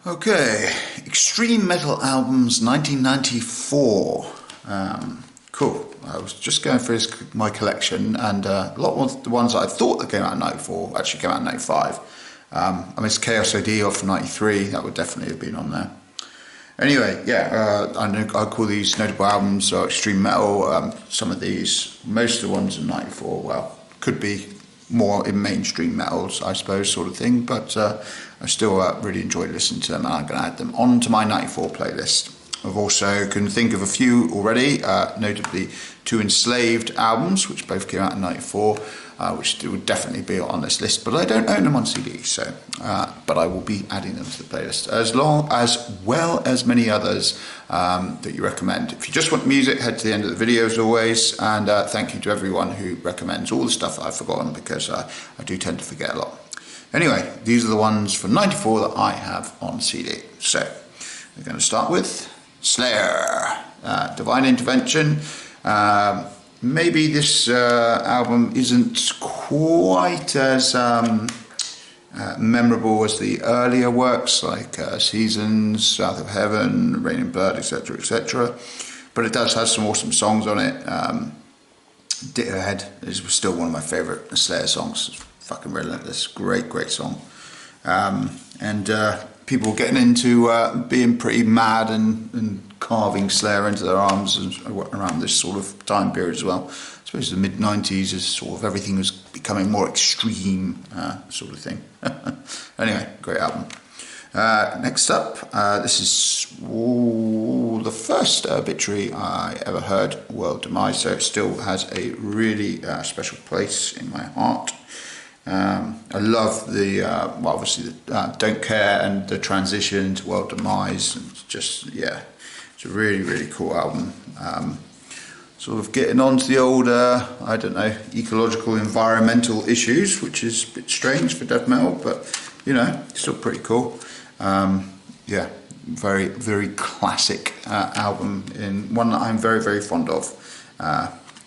Okay, Extreme Metal Albums 1994. Cool. I was just going through my collection, and a lot of the ones that I thought that came out in 94 actually came out in 95. I missed Chaos OD off from 93, that would definitely have been on there. Anyway, yeah, I call these notable albums extreme metal. Some of these, most of the ones in 94, well, could be more in mainstream metals, I suppose, sort of thing, but I still really enjoyed listening to them, and I'm going to add them onto my 94 playlist. I've also can think of a few already, notably two Enslaved albums, which both came out in 94, which would definitely be on this list, but I don't own them on CD, so but I will be adding them to the playlist, as well as many others that you recommend. If you just want music, head to the end of the video as always, and thank you to everyone who recommends all the stuff that I've forgotten, because I do tend to forget a lot. Anyway, these are the ones from 94 that I have on CD. So we're going to start with Slayer, Divine Intervention. Maybe this album isn't quite as memorable as the earlier works, like Seasons, South of Heaven, Rain in Blood, etc., etc. But it does have some awesome songs on it. Ditterhead is still one of my favourite Slayer songs. It's fucking relentless, great song. And people getting into being pretty mad and carving Slayer into their arms around this sort of time period as well. I suppose the mid-90s is sort of everything was becoming more extreme sort of thing. Anyway, great album. Next up, this is the first Obituary I ever heard, World Demise, so it still has a really special place in my heart. I love the, well, obviously the Don't Care and the transition to World Demise, and just, yeah, it's a really cool album. Sort of getting on to the old, I don't know, ecological, environmental issues, which is a bit strange for death metal, but, you know, still pretty cool. Yeah, very classic album, in one that I'm very fond of.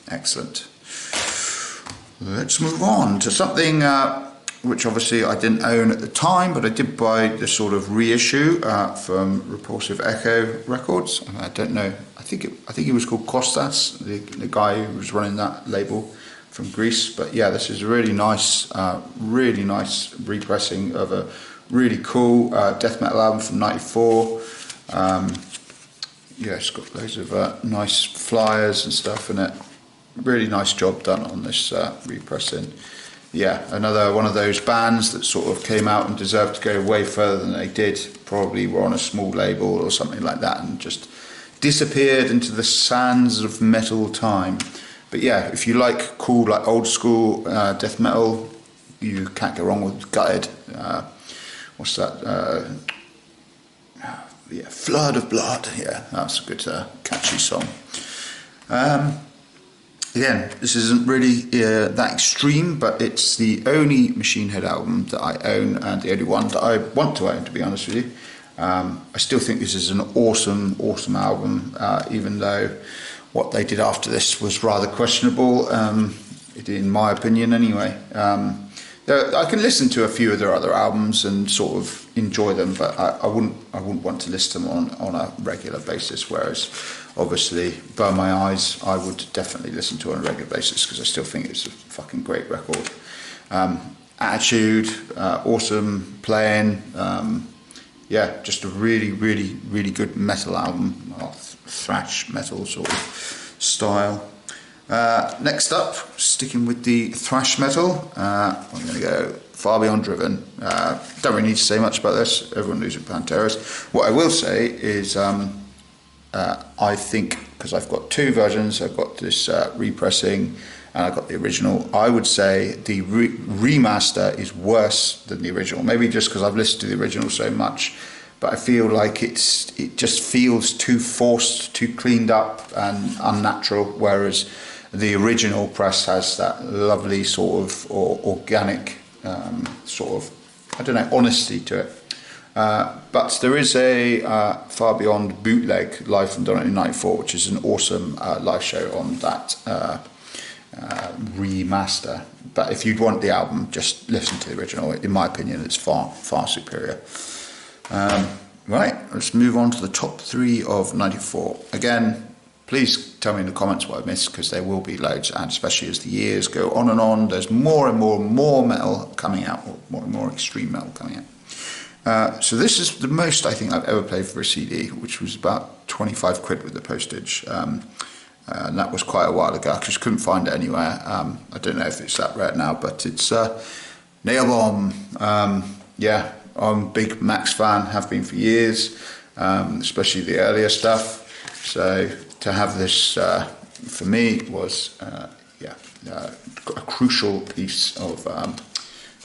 Excellent. Let's move on to something which obviously I didn't own at the time, but I did buy the sort of reissue from Repulsive Echo Records. I don't know. I think he was called Kostas, the guy who was running that label from Greece. But yeah, this is a really nice repressing of a really cool death metal album from '94. Yeah, it's got loads of nice flyers and stuff in it. Really nice job done on this repressing. Yeah, another one of those bands that sort of came out and deserved to go way further than they did. Probably were on a small label or something like that and just disappeared into the sands of metal time. But yeah, if you like cool, like old school death metal, you can't go wrong with Gutted. What's that? Yeah, Flood of Blood. Yeah, that's a good catchy song. Again, this isn't really that extreme, but it's the only Machine Head album that I own, and the only one that I want to own, to be honest with you. I still think this is an awesome album, even though what they did after this was rather questionable, in my opinion anyway. I can listen to a few of their other albums and sort of enjoy them, but I wouldn't want to list them on a regular basis, whereas obviously Burn My Eyes I would definitely listen to on a regular basis, because I still think it's a fucking great record. Attitude, awesome playing, yeah, just a really good metal album, thrash metal sort of style. Next up, sticking with the thrash metal, I'm going to go Far Beyond Driven. Don't really need to say much about this, everyone knows it, Panteras. What I will say is, I think, because I've got two versions, I've got this repressing and I've got the original, I would say the remaster is worse than the original. Maybe just because I've listened to the original so much, but I feel like it just feels too forced, too cleaned up and unnatural, whereas the original press has that lovely sort of organic sort of, I don't know, honesty to it. But there is a Far Beyond bootleg live from Donut in '94, which is an awesome live show on that remaster. But if you'd want the album, just listen to the original. In my opinion, it's far superior. Right, let's move on to the top 3 of 94. Again, please tell me in the comments what I missed, because there will be loads, and especially as the years go on and on, there's more and more and more metal coming out, or more and more extreme metal coming out. So this is the most I think I've ever played for a CD, which was about 25 quid with the postage. And that was quite a while ago. I just couldn't find it anywhere. I don't know if it's that rare now, but it's Nailbomb. Yeah, I'm a big Max fan, have been for years, especially the earlier stuff. So to have this for me was a crucial piece of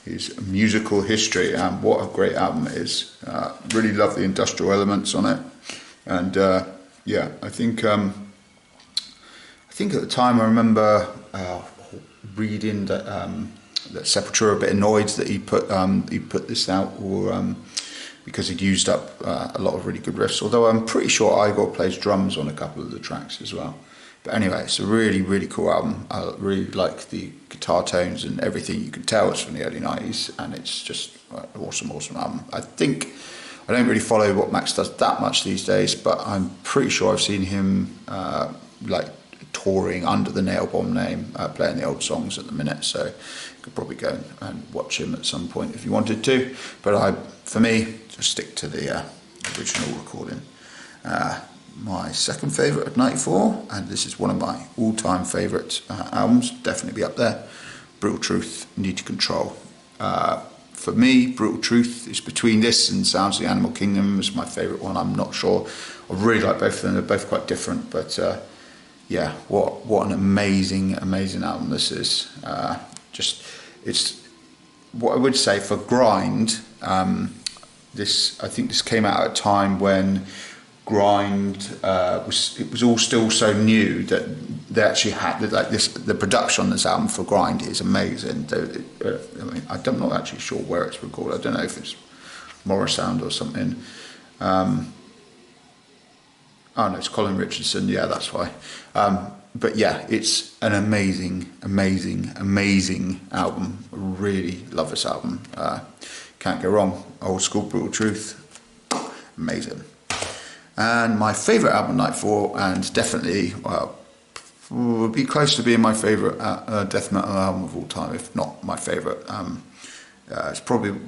his musical history. What a great album it is. Really love the industrial elements on it, and yeah, I think at the time I remember reading that Sepultura were a bit annoyed that he put this out, or because he'd used up a lot of really good riffs. Although I'm pretty sure Igor plays drums on a couple of the tracks as well. But anyway, it's a really, really cool album. I really like the guitar tones and everything. You can tell it's from the early 90s, and it's just an awesome, awesome album. I think I don't really follow what Max does that much these days, but I'm pretty sure I've seen him like touring under the Nailbomb name, playing the old songs at the minute. So you could probably go and watch him at some point if you wanted to. But for me, just stick to the original recording. My second favourite of 94, and this is one of my all-time favourite albums, definitely be up there, Brutal Truth, Need to Control. For me, Brutal Truth is between this and Sounds of the Animal Kingdom is my favourite one. I'm not sure. I really like both of them. They're both quite different, but yeah, what an amazing, amazing album this is. It's what I would say for grind. I think this came out at a time when grind was all still so new that they actually had the production on this album for grind is amazing. I mean, I'm not actually sure where it's recorded. I don't know if it's Morrisound or something. Oh no, it's Colin Richardson. Yeah, that's why. But yeah, it's an amazing, amazing, amazing album. I really love this album. Can't go wrong. Old school Brutal Truth, amazing. And my favourite album, 94, and definitely would be close to being my favourite death metal album of all time, if not my favourite. It's probably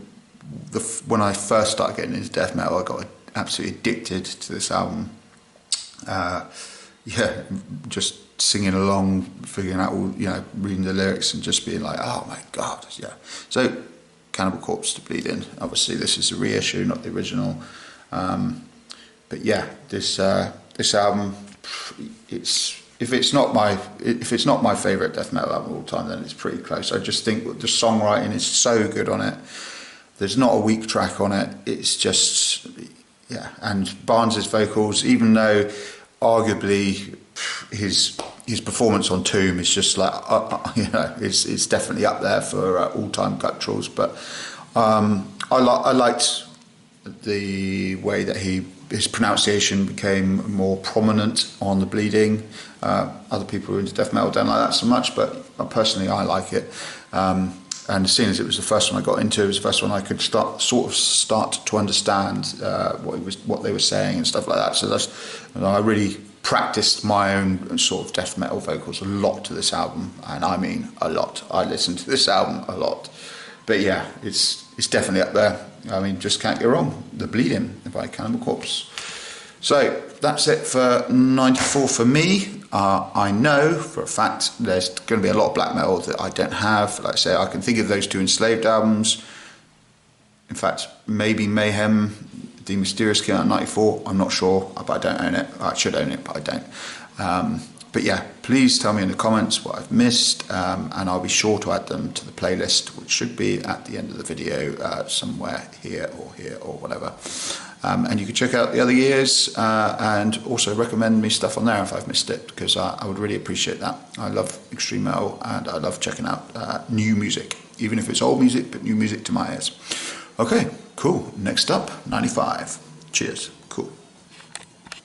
when I first started getting into death metal, I got absolutely addicted to this album. Yeah, just singing along, figuring out all, reading the lyrics and just being like, oh my God, yeah. So, Cannibal Corpse to Bleed In. Obviously, this is a reissue, not the original. But yeah, this album, if it's not my favourite death metal album of all time, then it's pretty close. I just think the songwriting is so good on it. There's not a weak track on it. It's just, yeah. And Barnes's vocals, even though arguably his performance on Tomb is just like it's definitely up there for all-time gutturals. But I liked the way that his pronunciation became more prominent on the bleeding. Other people who are into death metal don't like that so much, but personally I like it. And seeing as it was the first one I got into, it was the first one I could start to understand what they were saying and stuff like that. So I really practiced my own sort of death metal vocals a lot to this album, and I mean a lot. I listened to this album a lot. But yeah, it's definitely up there. I mean, just can't go wrong. The Bleeding by Cannibal Corpse. So that's it for 94 for me. I know for a fact there's going to be a lot of black metal that I don't have. Like I say, I can think of those two Enslaved albums. In fact, maybe Mayhem, The Mysterious came out in 94. I'm not sure, but I don't own it. I should own it, but I don't. But yeah, please tell me in the comments what I've missed, and I'll be sure to add them to the playlist, which should be at the end of the video, somewhere here or whatever. And you can check out the other years, and also recommend me stuff on there if I've missed it, because I would really appreciate that. I love extreme metal, and I love checking out new music, even if it's old music, but new music to my ears. Okay, cool. Next up, 95. Cheers. Cool.